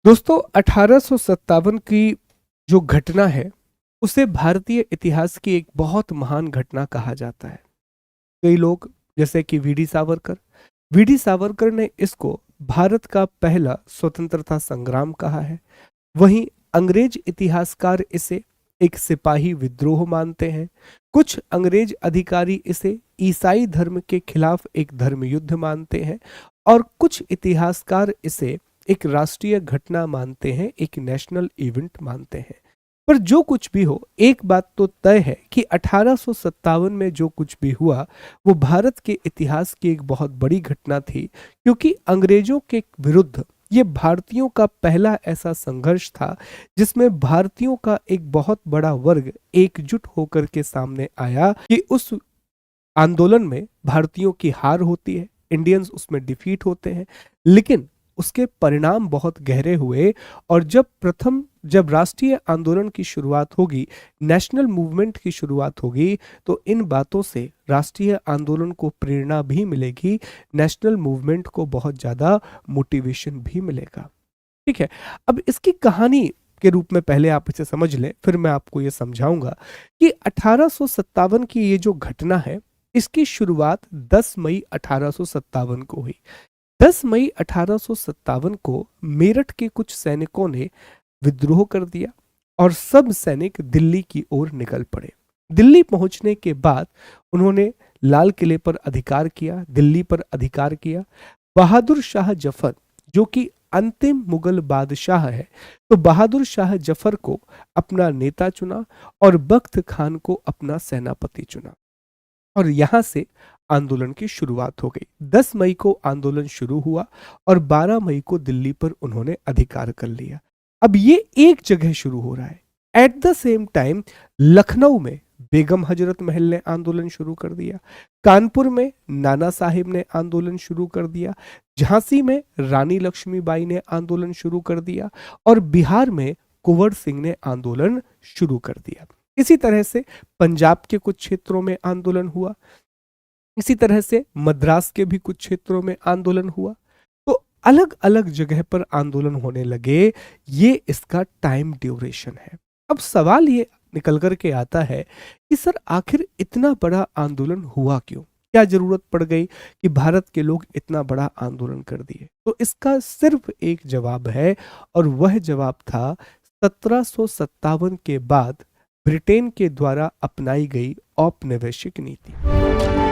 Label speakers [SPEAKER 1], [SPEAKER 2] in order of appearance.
[SPEAKER 1] दोस्तों 1857 की जो घटना है उसे भारतीय इतिहास की एक बहुत महान घटना कहा जाता है। कई लोग जैसे कि वीडी सावरकर ने इसको भारत का पहला स्वतंत्रता संग्राम कहा है। वहीं अंग्रेज इतिहासकार इसे एक सिपाही विद्रोह मानते हैं। कुछ अंग्रेज अधिकारी इसे ईसाई धर्म के खिलाफ एक धर्म युद्ध मानते हैं और कुछ इतिहासकार इसे एक राष्ट्रीय घटना मानते हैं, एक नेशनल इवेंट मानते हैं। पर जो कुछ भी हो, एक बात तो तय है कि 1857 में जो कुछ भी हुआ वो भारत के इतिहास की एक बहुत बड़ी घटना थी, क्योंकि अंग्रेजों के विरुद्ध ये भारतीयों का पहला ऐसा संघर्ष था जिसमें भारतीयों का एक बहुत बड़ा वर्ग एकजुट होकर के सामने आया कि उस आंदोलन में भारतीयों की हार होती है, इंडियंस उसमें डिफीट होते हैं। लेकिन उसके परिणाम बहुत गहरे हुए और जब राष्ट्रीय आंदोलन की शुरुआत होगी, नेशनल मूवमेंट की शुरुआत होगी, तो इन बातों से राष्ट्रीय आंदोलन को प्रेरणा भी मिलेगी, नेशनल मूवमेंट को बहुत ज्यादा मोटिवेशन भी मिलेगा। ठीक है। अब इसकी कहानी के रूप में पहले आप इसे समझ लें, फिर मैं आपको ये समझाऊंगा कि 1857 की ये जो घटना है इसकी शुरुआत 10 मई 1857 को हुई। 10 मई 1857 को मेरठ के कुछ सैनिकों ने विद्रोह कर दिया और सब सैनिक दिल्ली की ओर निकल पड़े। दिल्ली पहुंचने के बाद उन्होंने लाल किले पर अधिकार किया, दिल्ली पर अधिकार किया। बहादुर शाह जफर जो कि अंतिम मुगल बादशाह है, तो बहादुर शाह जफर को अपना नेता चुना और बख्त खान को अपना सेनापति चुना और यहां से आंदोलन की शुरुआत हो गई। 10 मई को आंदोलन शुरू हुआ और 12 मई को दिल्ली पर उन्होंने अधिकार कर लिया। अब ये एक जगह शुरू हो रहा है। At the same time Lucknow में बेगम हजरत महल ने आंदोलन शुरू कर दिया, कानपुर में नाना साहिब ने आंदोलन शुरू कर दिया, झांसी में रानी लक्ष्मीबाई ने आंदोलन शुरू कर दिया और बिहार में कुंवर सिंह ने आंदोलन शुरू कर दिया। इसी तरह से पंजाब के कुछ क्षेत्रों में आंदोलन हुआ, इसी तरह से मद्रास के भी कुछ क्षेत्रों में आंदोलन हुआ। तो अलग अलग जगह पर आंदोलन होने लगे। ये इसका टाइम ड्यूरेशन है। अब सवाल ये निकल कर के आता है कि सर आखिर इतना बड़ा आंदोलन हुआ क्यों? क्या जरूरत पड़ गई कि भारत के लोग इतना बड़ा आंदोलन कर दिए? तो इसका सिर्फ एक जवाब है और वह जवाब था 1757 के बाद ब्रिटेन के द्वारा अपनाई गई औपनिवेशिक नीति।